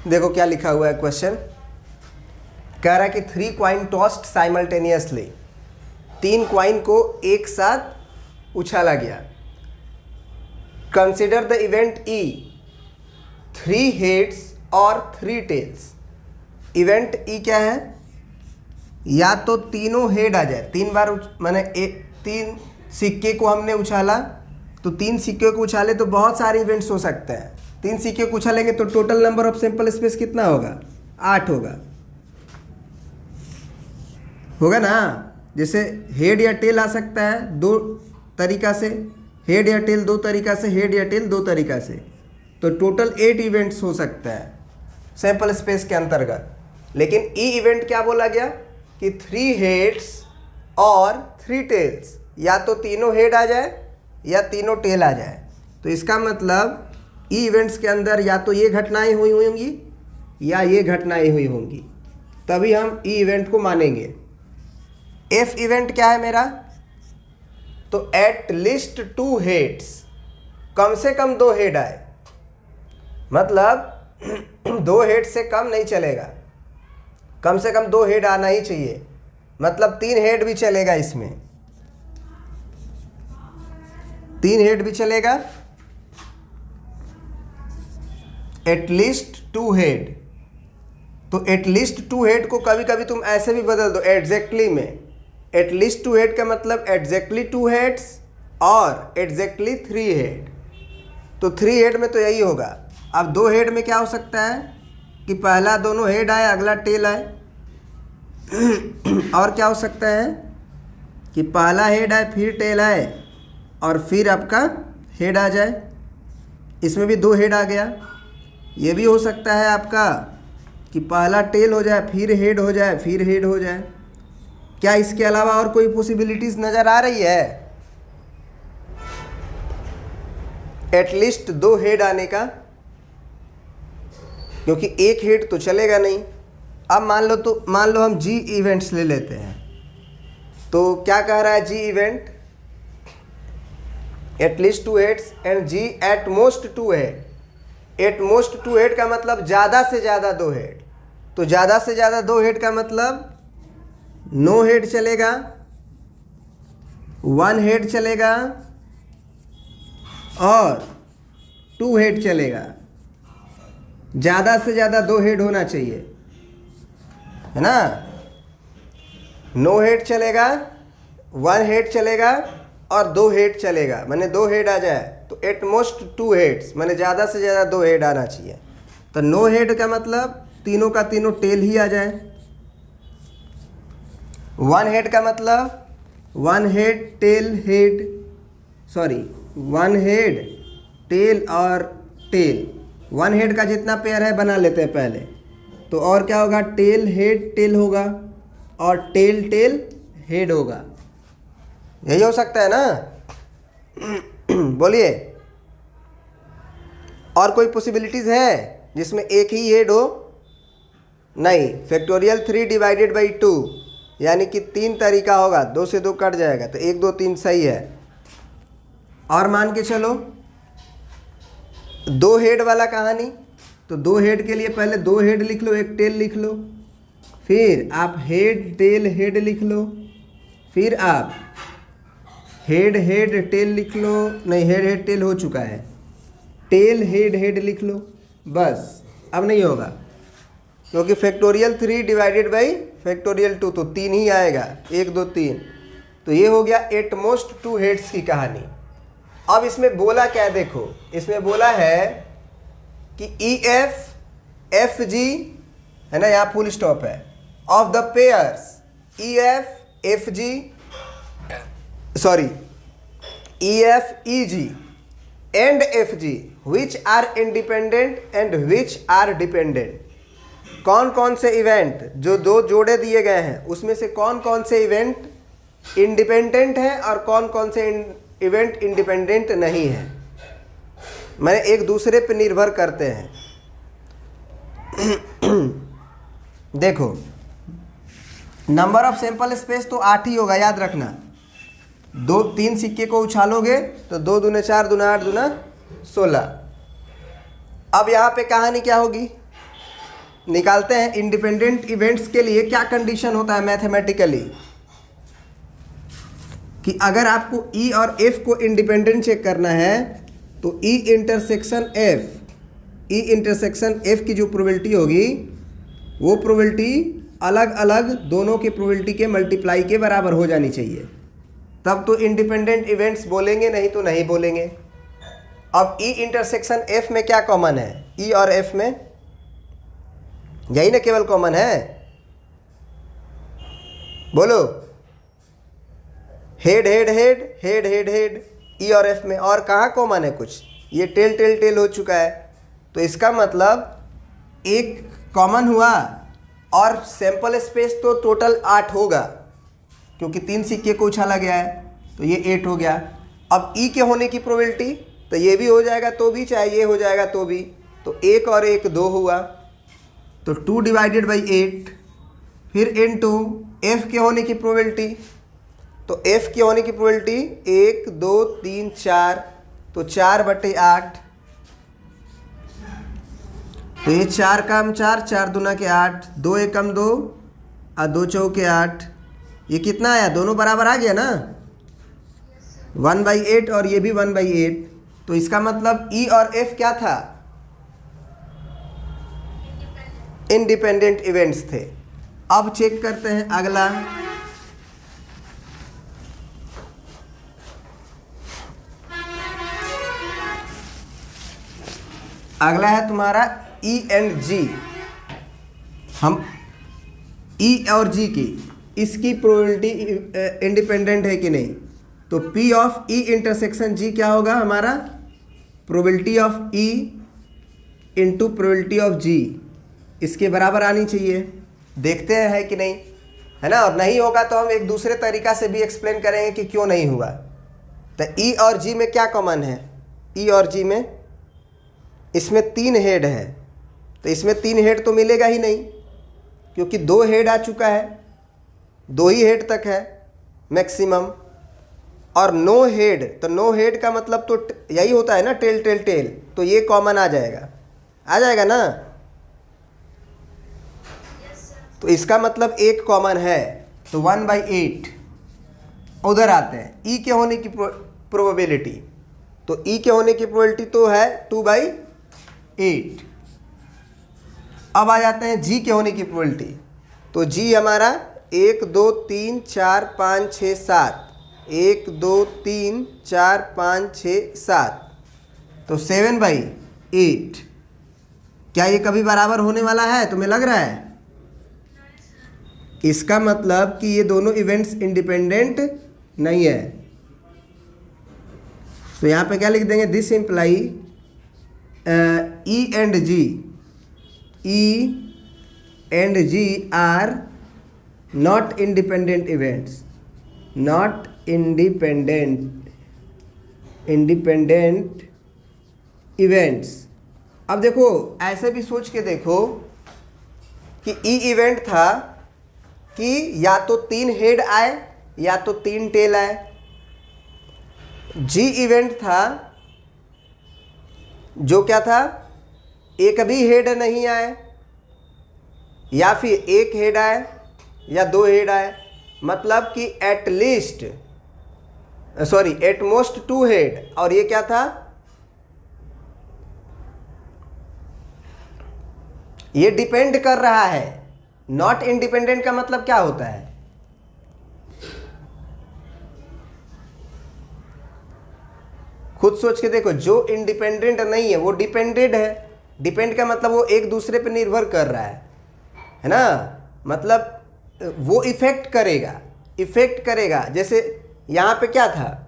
देखो क्या लिखा हुआ है क्वेश्चन, कह रहा है कि 3 कॉइन टॉस्ड साइमल्टेनियसली, 3 कॉइन को एक साथ उछाला गया। Consider the event E, 3 heads और 3 टेल्स। इवेंट ई क्या है? या तो तीनों हेड आ जाए, 3 बार मैंने 3 सिक्के को हमने उछाला, तो 3 सिक्के को उछाले तो बहुत सारे इवेंट्स हो सकते हैं। 3 सिक्के को उछालेंगे तो total number of sample space कितना होगा? 8 होगा ना। जैसे हेड या टेल आ सकता है 2 तरीका से, हेड या टेल 2 तरीका से, हेड या टेल 2 तरीका से, तो टोटल 8 इवेंट्स हो सकता है सैंपल स्पेस के अंतर्गत। लेकिन ई इवेंट क्या बोला गया कि 3 हेड्स और 3 टेल्स, या तो तीनों हेड आ जाए या तीनों टेल आ जाए। तो इसका मतलब ई इवेंट्स के अंदर या तो ये घटनाएं हुई होंगी या ये घटनाएं हुई होंगी, तभी हम ई इवेंट को मानेंगे। एफ इवेंट क्या है मेरा? तो एट लीस्ट 2 हेड्स, कम से कम 2 हेड आए, मतलब 2 हेड से कम नहीं चलेगा, कम से कम 2 हेड आना ही चाहिए। मतलब 3 हेड भी चलेगा, इसमें 3 हेड भी चलेगा। एटलीस्ट 2 हेड, तो एटलीस्ट 2 हेड को कभी कभी तुम ऐसे भी बदल दो एग्जैक्टली में। एटलीस्ट 2 हेड का मतलब एग्जैक्टली 2 हेड्स और एग्जैक्टली 3 हेड। तो 3 हेड में तो यही होगा। अब 2 हेड में क्या हो सकता है कि पहला दोनों हेड आए, अगला टेल आए। और क्या हो सकता है कि पहला हेड आए, फिर टेल आए, और फिर आपका हेड आ जाए। इसमें भी 2 हेड आ गया। ये भी हो सकता है आपका कि पहला टेल हो जाए, फिर हेड हो जाए, फिर हेड हो जाए। क्या इसके अलावा और कोई पॉसिबिलिटीज नज़र आ रही है? एटलीस्ट 2 हेड आने का, क्योंकि एक हेड तो चलेगा नहीं। अब मान लो हम जी इवेंट्स ले लेते हैं। तो क्या कह रहा है G event? At least 2 heads and G at most 2 head. At most 2 head का मतलब ज़्यादा से ज़्यादा 2 हेड। तो ज़्यादा से ज़्यादा 2 हेड का मतलब नो हेड चलेगा, 1 हेड चलेगा और 2 हेड चलेगा। ज़्यादा से ज़्यादा 2 हेड होना चाहिए, है ना। नो हेड चलेगा, 1 हेड चलेगा और 2 हेड चलेगा। मैंने 2 हेड आ जाए तो एट मोस्ट 2 हेड्स, मैंने ज़्यादा से ज़्यादा 2 हेड आना चाहिए। तो नो हेड का मतलब तीनों का तीनों टेल ही आ जाए। 1 हेड का मतलब 1 head tail head, sorry 1 head tail और टेल। 1 हेड का जितना पेयर है बना लेते हैं पहले। तो और क्या होगा? टेल हेड टेल होगा और टेल टेल हेड होगा। यही हो सकता है ना। बोलिए, और कोई पॉसिबिलिटीज है जिसमें एक ही हेड हो? नहीं। फैक्टोरियल 3 डिवाइडेड बाई 2, यानी कि 3 तरीका होगा, 2 से 2 कट जाएगा, तो 1 2 3 सही है। और मान के चलो 2 हेड वाला कहानी, तो 2 हेड के लिए पहले 2 हेड लिख लो, 1 टेल लिख लो, फिर आप हेड टेल हेड लिख लो, फिर आप हेड हेड टेल लिख लो। नहीं, हेड हेड टेल हो चुका है, टेल हेड हेड लिख लो। बस, अब नहीं होगा, क्योंकि फैक्टोरियल 3 डिवाइडेड बाई फैक्टोरियल 2, तो 3 ही आएगा, 1 2 3। तो ये हो गया एट मोस्ट 2 हेड्स की कहानी। अब इसमें बोला क्या, देखो इसमें बोला है कि ई एफ एफ जी, है ना, यहाँ फुल स्टॉप है, of the pairs E F F G, sorry E F E G and F G, which are independent and which are dependent. कौन कौन से इवेंट, जो 2 जोड़े दिए गए हैं उसमें से कौन कौन से इवेंट इंडिपेंडेंट हैं और कौन कौन से इवेंट इंडिपेंडेंट नहीं है, मैंने एक दूसरे पर निर्भर करते हैं। देखो, नंबर ऑफ सैंपल स्पेस तो 8 ही होगा, याद रखना। 3 सिक्के को उछालोगे तो 2 दूने 4 दूना 8 दूना 16। अब यहाँ पे कहानी क्या होगी? निकालते हैं इंडिपेंडेंट इवेंट्स के लिए क्या कंडीशन होता है मैथमेटिकली, कि अगर आपको ई और एफ को इंडिपेंडेंट चेक करना है तो ई इंटरसेक्शन एफ की जो प्रोबेबिलिटी होगी वो प्रोबेबिलिटी अलग अलग दोनों की प्रोबेबिलिटी के मल्टीप्लाई के बराबर हो जानी चाहिए, तब तो इंडिपेंडेंट इवेंट्स बोलेंगे, नहीं तो नहीं बोलेंगे। अब ई इंटरसेक्शन एफ में क्या कॉमन है, ई और एफ में यही ना केवल कॉमन है, बोलो। Head head head head head head E और एफ में, और कहाँ कॉमन है कुछ, ये टेल टेल टेल हो चुका है। तो इसका मतलब एक कॉमन हुआ और सैंपल स्पेस तो टोटल 8 होगा, क्योंकि 3 सिक्के को उछाला गया है, तो ये 8 हो गया। अब ई के होने की प्रोबेबिलिटी तो ये भी हो जाएगा तो भी, चाहे ये हो जाएगा तो भी, तो 1 और 1 2 हुआ, तो 2 डिवाइडेड बाई 8। फिर इनटू एफ के होने की प्रोबेबिलिटी, तो एफ की होने की प्रोबेबिलिटी 1 2 3 4, तो 4/8, तो ये 4 काम 4, 4 दूना के 8, 2 एकम 2 और 2 चौके 8, ये कितना आया, दोनों बराबर आ गया ना, 1/8 और ये भी 1/8। तो इसका मतलब ई और एफ क्या था, इंडिपेंडेंट इवेंट्स थे। अब चेक करते हैं अगला, अगला है तुम्हारा ई एंड जी। हम ई और जी की इसकी प्रोबेबिलिटी इंडिपेंडेंट है कि नहीं, तो P of E intersection G क्या होगा हमारा, probability of E into probability of G, इसके बराबर आनी चाहिए। देखते हैं है कि नहीं, है ना। और नहीं होगा तो हम एक दूसरे तरीका से भी एक्सप्लेन करेंगे कि क्यों नहीं हुआ। तो ई और जी में क्या कॉमन है, ई और जी में इसमें 3 हेड है, तो इसमें 3 हेड तो मिलेगा ही नहीं, क्योंकि 2 हेड आ चुका है, 2 ही हेड तक है मैक्सिमम, और नो हेड, तो नो हेड का मतलब तो यही होता है ना, टेल टेल टेल, तो ये कॉमन आ जाएगा ना। तो इसका मतलब एक कॉमन है, तो 1/8। उधर आते हैं ई के होने की प्रोबेबिलिटी, तो ई के होने की प्रोबेबिलिटी तो है 2/8। अब आ जाते हैं जी के होने की प्रोबेबिलिटी, तो जी हमारा 1 2 3 4 5 6 7, 1 2 3 4 5 6 7, तो 7/8। क्या ये कभी बराबर होने वाला है, तुम्हें लग रहा है? इसका मतलब कि ये दोनों इवेंट्स इंडिपेंडेंट नहीं है। तो यहाँ पे क्या लिख देंगे, this imply E and G are not independent events, not independent events. अब देखो ऐसे भी सोच के देखो कि ई इवेंट था कि या तो 3 हेड आए या तो 3 टेल आए, जी इवेंट था जो क्या था, एक भी हेड नहीं आए, या फिर 1 हेड आए या 2 हेड आए, मतलब कि एटमोस्ट 2 हेड। और ये क्या था, ये डिपेंड कर रहा है। नॉट इंडिपेंडेंट का मतलब क्या होता है, खुद सोच के देखो। जो इंडिपेंडेंट नहीं है वो डिपेंडेंट है। डिपेंड का मतलब वो एक दूसरे पे निर्भर कर रहा है ना, मतलब वो इफेक्ट करेगा। जैसे यहाँ पे क्या था,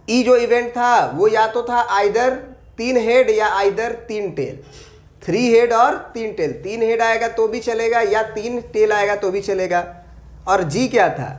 ई जो इवेंट था वो या तो था आइदर 3 हेड या आइदर 3 टेल, 3 हेड और 3 टेल। 3 हेड आएगा तो भी चलेगा या 3 टेल आएगा तो भी चलेगा। और जी क्या था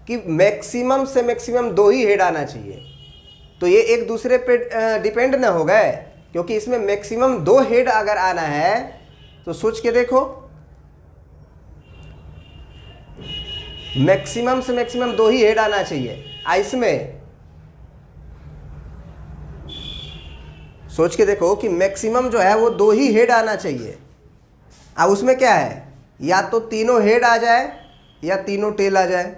कि मैक्सिमम से मैक्सिमम 2 ही हेड आना चाहिए। तो ये एक दूसरे पे डिपेंड ना हो गए, क्योंकि इसमें मैक्सिमम 2 हेड अगर आना है तो सोच के देखो, मैक्सिमम से मैक्सिमम 2 ही हेड आना चाहिए। इसमें सोच के देखो कि मैक्सिमम जो है वो 2 ही हेड आना चाहिए। अब उसमें क्या है, या तो तीनों हेड आ जाए या तीनों टेल आ जाए।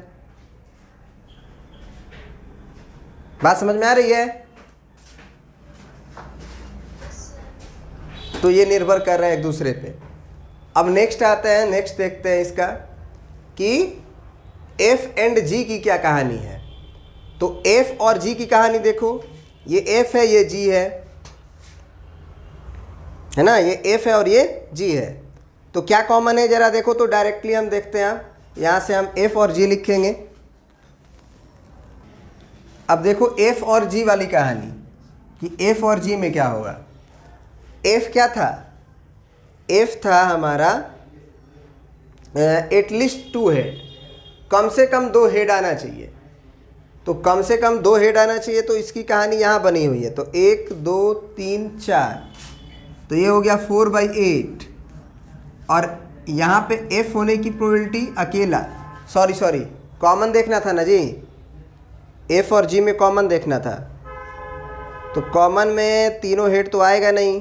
बात समझ में आ रही है? तो ये निर्भर कर रहा है एक दूसरे पे। अब नेक्स्ट आता है, नेक्स्ट देखते हैं इसका कि एफ एंड जी की क्या कहानी है। तो एफ और जी की कहानी देखो, ये एफ है, ये जी है ना, ये एफ है और ये जी है। तो क्या कॉमन है जरा देखो तो, डायरेक्टली हम देखते हैं। यहां से हम एफ और जी लिखेंगे। अब देखो एफ और जी वाली कहानी कि एफ और जी में क्या होगा। एफ क्या था, एफ था हमारा एटलीस्ट 2 हेड, कम से कम 2 हेड आना चाहिए। तो कम से कम 2 हेड आना चाहिए, तो इसकी कहानी यहाँ बनी हुई है। तो 1 2 3 4, तो ये हो गया 4/8। और यहाँ पे एफ होने की प्रोबेबिलिटी अकेला, सॉरी कॉमन देखना था ना जी, एफ और जी में कॉमन देखना था। तो कॉमन में तीनों हेड तो आएगा नहीं,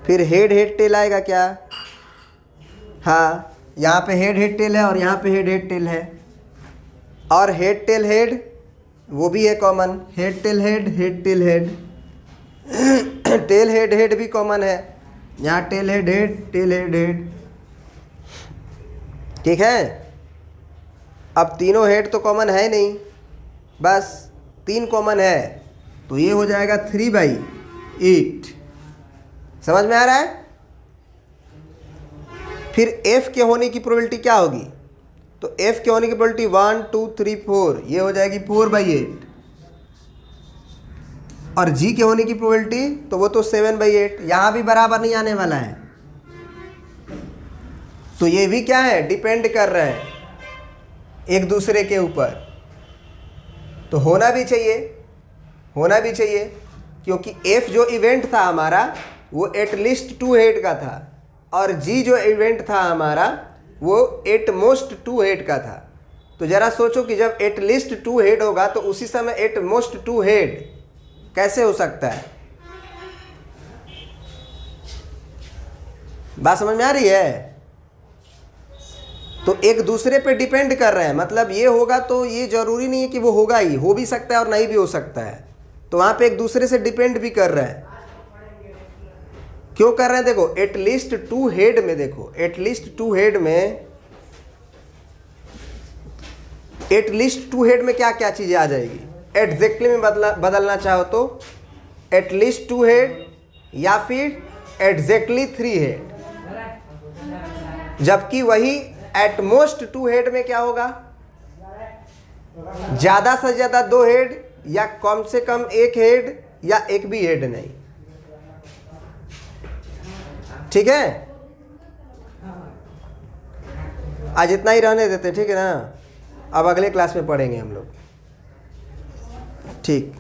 फिर हेड हेड टेल आएगा क्या? हाँ, यहाँ पे हेड हेड टेल है और यहाँ पे हेड हेड टेल है, और हेड टेल हेड वो भी है common, head tail head, head tail head tail head head भी कॉमन है, यहाँ tail head head, tail head head. ठीक है, अब तीनों हेड तो कॉमन है नहीं, बस 3 कॉमन है, तो ये हो जाएगा 3/8। समझ में आ रहा है? फिर एफ के होने की प्रोबेबिलिटी क्या होगी? तो एफ के होने की प्रोबेबिलिटी 1 2 3 4, ये हो जाएगी 4/8। और जी के होने की प्रोबेबिलिटी तो वो तो 7/8, यहाँ भी बराबर नहीं आने वाला है। तो ये भी क्या है, डिपेंड कर रहे हैं एक दूसरे के ऊपर। तो होना भी चाहिए, क्योंकि एफ जो इवेंट था हमारा वो एटलीस्ट 2 हेड का था, और जी जो इवेंट था हमारा वो एटमोस्ट 2 हेड का था। तो जरा सोचो कि जब एटलीस्ट 2 हेड होगा तो उसी समय एटमोस्ट 2 हेड कैसे हो सकता है? बात समझ में आ रही है? तो एक दूसरे पे डिपेंड कर रहे हैं, मतलब ये होगा तो ये जरूरी नहीं है कि वो होगा ही, हो भी सकता है और नहीं भी हो सकता है। तो वहां पे एक दूसरे से डिपेंड भी कर रहे हैं। क्यों कर रहे हैं? देखो एटलीस्ट 2 हेड में, देखो एटलीस्ट 2 हेड में, एटलीस्ट 2 हेड में क्या क्या चीजें आ जाएगी? एग्जैक्टली में बदलना चाहो तो एटलीस्ट 2 हेड या फिर एग्जैक्टली 3 हेड, जबकि वही एटमोस्ट 2 हेड में क्या होगा? ज्यादा से ज्यादा 2 हेड, या कम से कम 1 हेड, या एक भी हेड नहीं। ठीक है, आज इतना ही रहने देते, ठीक है ना? अब अगले क्लास में पढ़ेंगे हम लोग। ठीक।